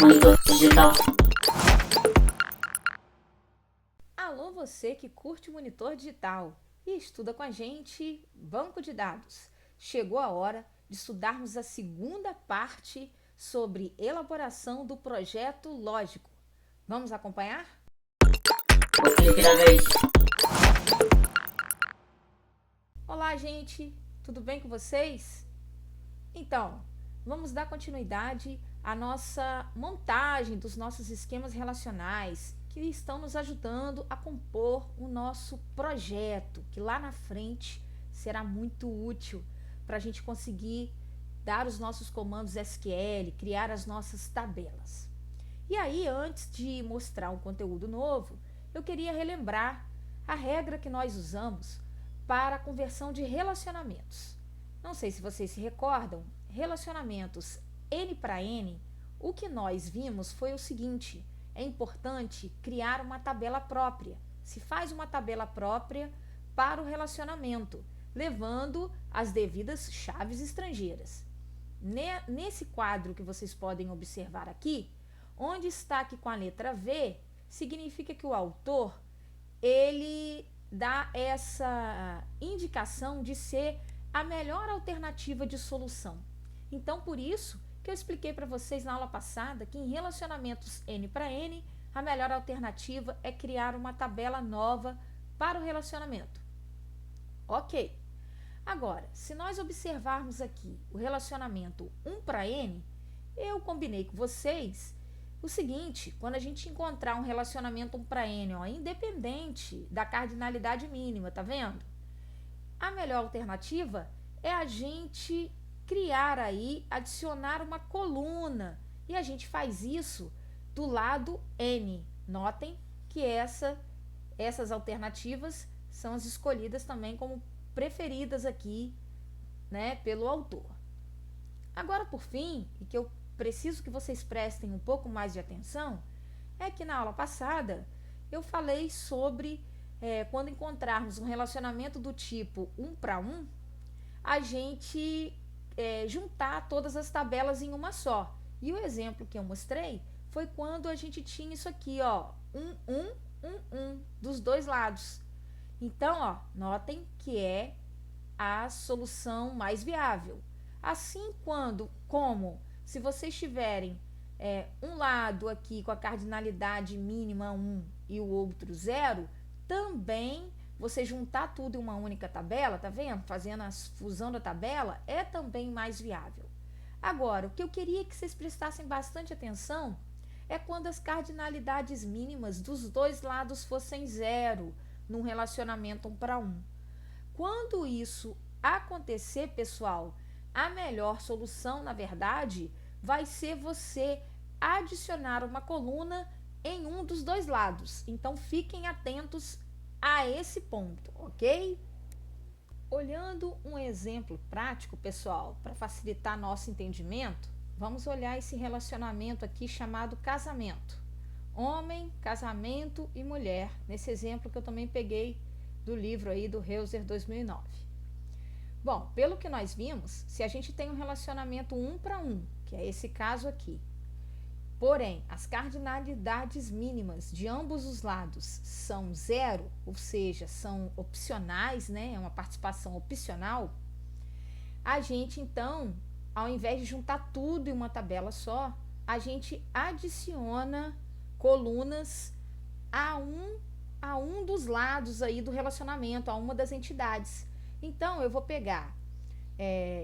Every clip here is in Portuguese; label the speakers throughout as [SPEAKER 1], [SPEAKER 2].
[SPEAKER 1] Monitor Digital.
[SPEAKER 2] Alô, você que curte o Monitor Digital e estuda com a gente banco de dados. Chegou a hora de estudarmos a segunda parte sobre elaboração do projeto lógico. Vamos acompanhar?
[SPEAKER 1] O clipe da vez.
[SPEAKER 2] Olá, gente! Tudo bem com vocês? Então, vamos dar continuidade à nossa montagem dos nossos esquemas relacionais que estão nos ajudando a compor o nosso projeto, que lá na frente será muito útil para a gente conseguir dar os nossos comandos SQL, criar as nossas tabelas. E aí, antes de mostrar um conteúdo novo, eu queria relembrar a regra que nós usamos para a conversão de relacionamentos. Não sei se vocês se recordam, relacionamentos N para N, o que nós vimos foi o seguinte: é importante criar uma tabela própria. Se faz uma tabela própria para o relacionamento, levando as devidas chaves estrangeiras. Nesse quadro que vocês podem observar aqui, onde está aqui com a letra V, significa que o autor, ele dá essa indicação de ser a melhor alternativa de solução. Então, por isso que eu expliquei para vocês na aula passada que em relacionamentos N para N, a melhor alternativa é criar uma tabela nova para o relacionamento. Ok. Agora, se nós observarmos aqui o relacionamento 1 para N, eu combinei com vocês o seguinte: quando a gente encontrar um relacionamento 1 para N, ó, independente da cardinalidade mínima, tá vendo? A melhor alternativa é a gente criar aí, adicionar uma coluna, e a gente faz isso do lado N. Notem que essas alternativas são as escolhidas também como preferidas aqui, né, pelo autor. Agora, por fim, e que eu preciso que vocês prestem um pouco mais de atenção, é que na aula passada eu falei sobre quando encontrarmos um relacionamento do tipo 1 para 1, a gente juntar todas as tabelas em uma só. E o exemplo que eu mostrei foi quando a gente tinha isso aqui, ó, 1 dos dois lados. Então, ó, notem que é a solução mais viável. Assim, como se vocês tiverem um lado aqui com a cardinalidade mínima 1 e o outro 0, também você juntar tudo em uma única tabela, tá vendo? Fazendo a fusão da tabela é também mais viável. Agora, o que eu queria que vocês prestassem bastante atenção é quando as cardinalidades mínimas dos dois lados fossem 0 num relacionamento 1 para 1. Quando isso acontecer, pessoal, a melhor solução, na verdade, vai ser você adicionar uma coluna em um dos dois lados. Então, fiquem atentos a esse ponto, ok? Olhando um exemplo prático, pessoal, para facilitar nosso entendimento, vamos olhar esse relacionamento aqui chamado casamento. Homem, casamento e mulher, nesse exemplo que eu também peguei do livro aí do Heuser 2009. Bom, pelo que nós vimos, se a gente tem um relacionamento 1 para 1, que é esse caso aqui, porém, as cardinalidades mínimas de ambos os lados são 0, ou seja, são opcionais, né? É uma participação opcional. A gente, então, ao invés de juntar tudo em uma tabela só, a gente adiciona colunas a um dos lados aí do relacionamento, a uma das entidades. Então, eu vou pegar,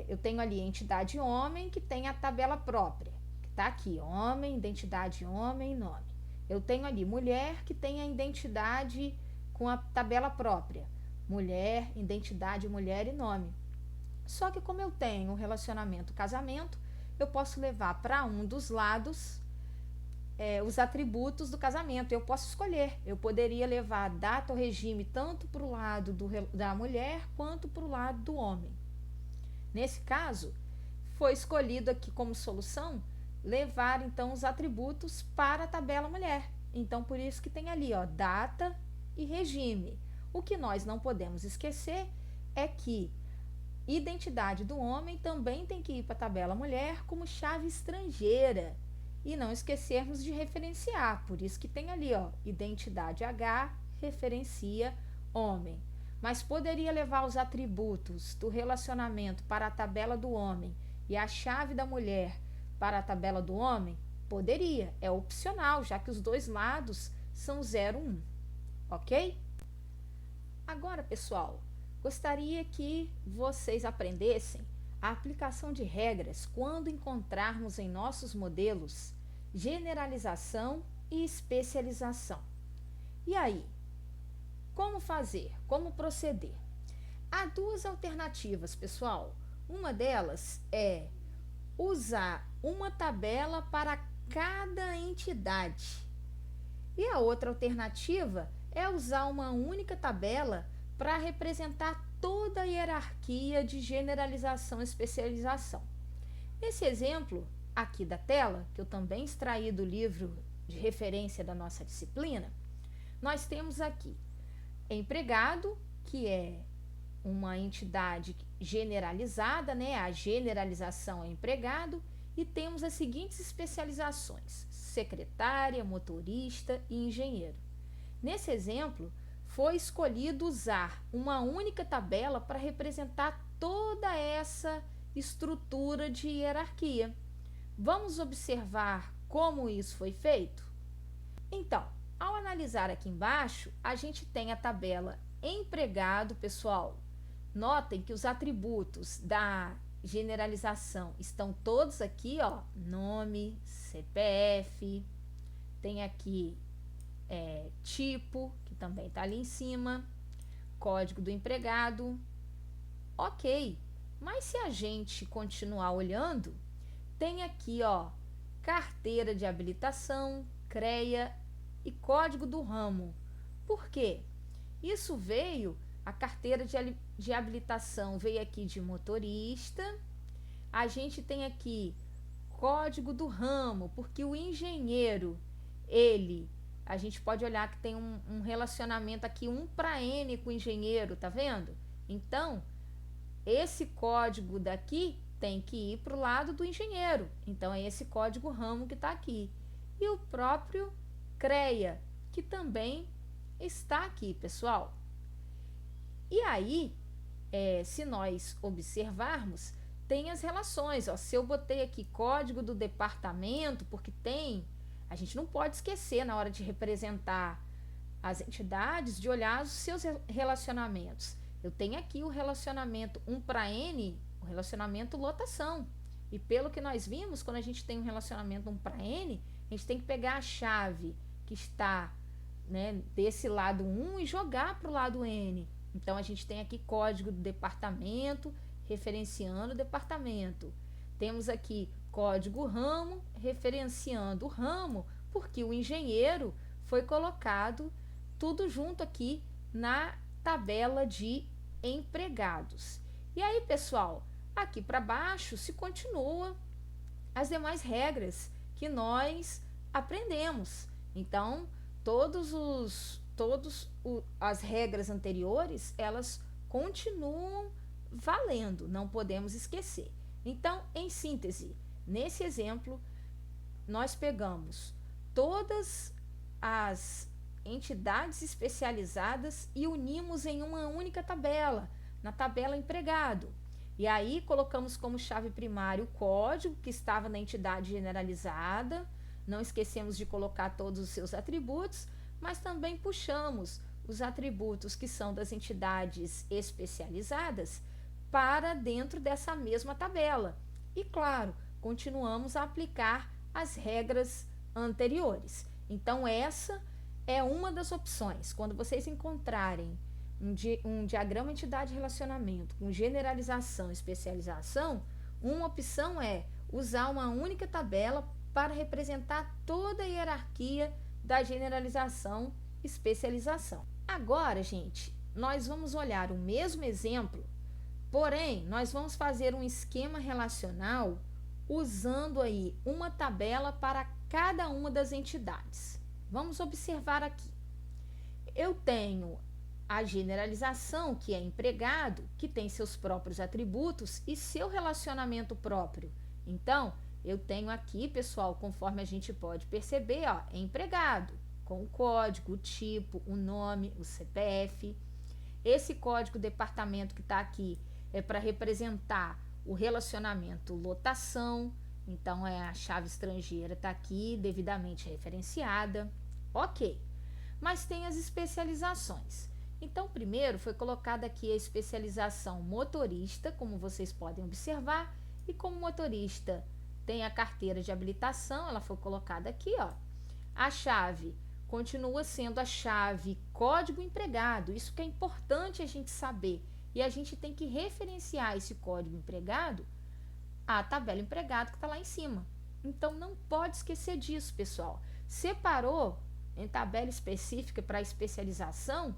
[SPEAKER 2] eu tenho ali a entidade homem, que tem a tabela própria, que está aqui, homem, identidade homem, nome. Eu tenho ali mulher, que tem a identidade com a tabela própria, mulher, identidade mulher e nome. Só que como eu tenho um relacionamento casamento, eu posso levar para um dos lados os atributos do casamento. Eu posso escolher, eu poderia levar a data ou regime tanto para o lado da mulher quanto para o lado do homem. Nesse caso, foi escolhido aqui como solução levar então os atributos para a tabela mulher. Então, por isso que tem ali, ó, data e regime. O que nós não podemos esquecer é que identidade do homem também tem que ir para a tabela mulher como chave estrangeira. e não esquecermos de referenciar. Por isso que tem ali, ó, identidade H referencia homem. Mas poderia levar os atributos do relacionamento para a tabela do homem e a chave da mulher para a tabela do homem? Poderia, é opcional, já que os dois lados são 0, 1, ok? Agora, pessoal, gostaria que vocês aprendessem a aplicação de regras quando encontrarmos em nossos modelos generalização e especialização. E aí, como fazer? Como proceder? Há duas alternativas, pessoal. Uma delas é usar uma tabela para cada entidade. E a outra alternativa é usar uma única tabela para representar toda a hierarquia de generalização e especialização. Nesse exemplo aqui da tela, que eu também extraí do livro de referência da nossa disciplina, nós temos aqui empregado, que é uma entidade generalizada, né? A generalização é empregado, e temos as seguintes especializações: secretária, motorista e engenheiro. Nesse exemplo, foi escolhido usar uma única tabela para representar toda essa estrutura de hierarquia. Vamos observar como isso foi feito? Então, ao analisar aqui embaixo, a gente tem a tabela empregado, pessoal. Notem que os atributos da generalização estão todos aqui, ó, nome, CPF, tem aqui tipo, que também está ali em cima, código do empregado, ok. Mas se a gente continuar olhando, tem aqui, ó, carteira de habilitação, CREA e código do ramo. Por quê? Isso veio, a carteira de habilitação veio aqui de motorista, a gente tem aqui código do ramo, porque o engenheiro, a gente pode olhar que tem um relacionamento aqui 1 para N com o engenheiro, tá vendo? Então, esse código daqui tem que ir para o lado do engenheiro. Então, é esse código ramo que está aqui. E o próprio CREA, que também está aqui, pessoal. E aí, se nós observarmos, tem as relações. Ó, se eu botei aqui código do departamento, porque a gente não pode esquecer na hora de representar as entidades, de olhar os seus relacionamentos. Eu tenho aqui o relacionamento 1 para N, o relacionamento lotação. E pelo que nós vimos, quando a gente tem um relacionamento 1 para N, a gente tem que pegar a chave que está, né, desse lado 1 e jogar para o lado N. Então, a gente tem aqui código do departamento, referenciando o departamento. Temos aqui código ramo, referenciando o ramo, porque o engenheiro foi colocado tudo junto aqui na tabela de empregados. E aí, pessoal, aqui para baixo se continua as demais regras que nós aprendemos. Então, as regras anteriores, elas continuam valendo, não podemos esquecer. Então, em síntese, nesse exemplo, nós pegamos todas as entidades especializadas e unimos em uma única tabela, na tabela empregado. E aí colocamos como chave primária o código que estava na entidade generalizada, não esquecemos de colocar todos os seus atributos, mas também puxamos os atributos que são das entidades especializadas para dentro dessa mesma tabela. E claro, continuamos a aplicar as regras anteriores. Então, essa é uma das opções. Quando vocês encontrarem um diagrama entidade-relacionamento com generalização e especialização, uma opção é usar uma única tabela para representar toda a hierarquia da generalização e especialização. Agora, gente, nós vamos olhar o mesmo exemplo, porém, nós vamos fazer um esquema relacional usando aí uma tabela para cada uma das entidades. Vamos observar aqui. Eu tenho a generalização, que é empregado, que tem seus próprios atributos e seu relacionamento próprio. Então, eu tenho aqui, pessoal, conforme a gente pode perceber, ó, empregado, com o código, o tipo, o nome, o CPF. Esse código departamento que está aqui é para representar o relacionamento lotação, então a chave estrangeira está aqui devidamente referenciada. Ok, mas tem as especializações. Então, primeiro foi colocada aqui a especialização motorista, como vocês podem observar, e como motorista tem a carteira de habilitação, ela foi colocada aqui, ó. A chave continua sendo a chave código empregado, isso que é importante a gente saber, e a gente tem que referenciar esse código empregado à tabela empregado que está lá em cima. Então, não pode esquecer disso, pessoal. Separou em tabela específica para especialização,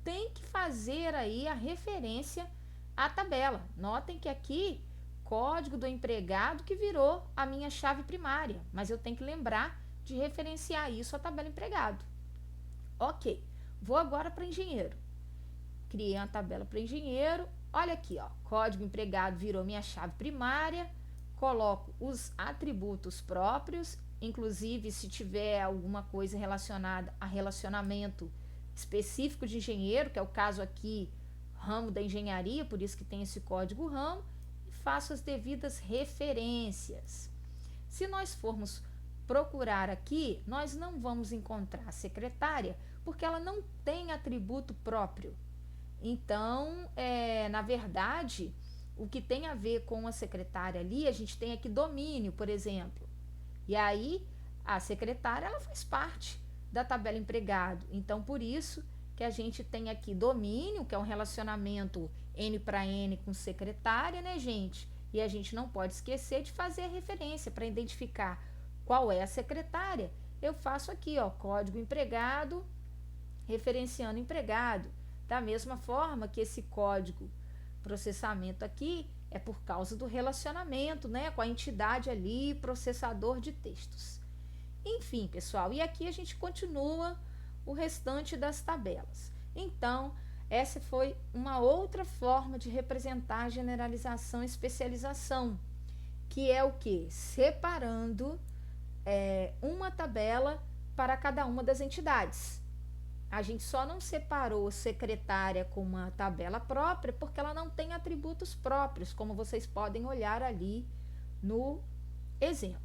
[SPEAKER 2] tem que fazer aí a referência à tabela. Notem que aqui, código do empregado que virou a minha chave primária, mas eu tenho que lembrar de referenciar isso à tabela empregado. Ok, vou agora para engenheiro. Criei uma tabela para engenheiro. Olha aqui, ó, código empregado virou minha chave primária. Coloco os atributos próprios, inclusive se tiver alguma coisa relacionada a relacionamento específico de engenheiro, que é o caso aqui, ramo da engenharia, por isso que tem esse código ramo, e faço as devidas referências. Se nós formos procurar aqui, nós não vamos encontrar a secretária, porque ela não tem atributo próprio. Então, na verdade, o que tem a ver com a secretária ali, a gente tem aqui domínio, por exemplo. E aí, a secretária, ela faz parte da tabela empregado. Então, por isso que a gente tem aqui domínio, que é um relacionamento N para N com secretária, né, gente? E a gente não pode esquecer de fazer a referência para identificar qual é a secretária. Eu faço aqui, ó, código empregado, referenciando empregado. Da mesma forma que esse código processamento aqui é por causa do relacionamento, né, com a entidade ali, processador de textos. Enfim, pessoal, e aqui a gente continua o restante das tabelas. Então, essa foi uma outra forma de representar generalização e especialização, que é o que? Separando uma tabela para cada uma das entidades. A gente só não separou secretária com uma tabela própria porque ela não tem atributos próprios, como vocês podem olhar ali no exemplo.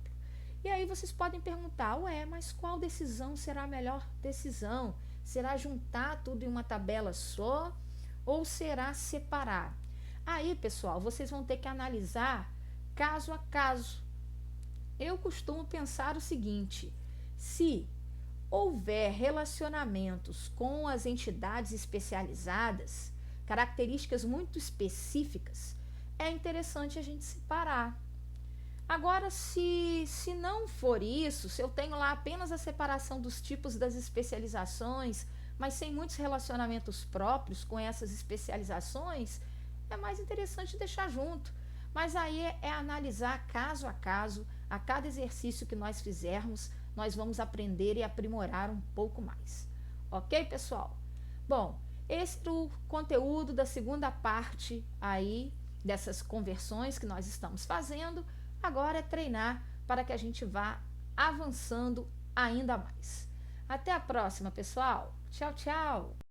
[SPEAKER 2] E aí vocês podem perguntar, ué, mas qual decisão será a melhor decisão? Será juntar tudo em uma tabela só ou será separar? Aí, pessoal, vocês vão ter que analisar caso a caso. Eu costumo pensar o seguinte, se houver relacionamentos com as entidades especializadas, características muito específicas, é interessante a gente separar. Agora, se não for isso, se eu tenho lá apenas a separação dos tipos das especializações, mas sem muitos relacionamentos próprios com essas especializações, é mais interessante deixar junto. Mas aí é analisar caso a cada exercício que nós fizermos, nós vamos aprender e aprimorar um pouco mais. Ok, pessoal? Bom, esse é o conteúdo da segunda parte aí dessas conversões que nós estamos fazendo. Agora é treinar para que a gente vá avançando ainda mais. Até a próxima, pessoal. Tchau, tchau.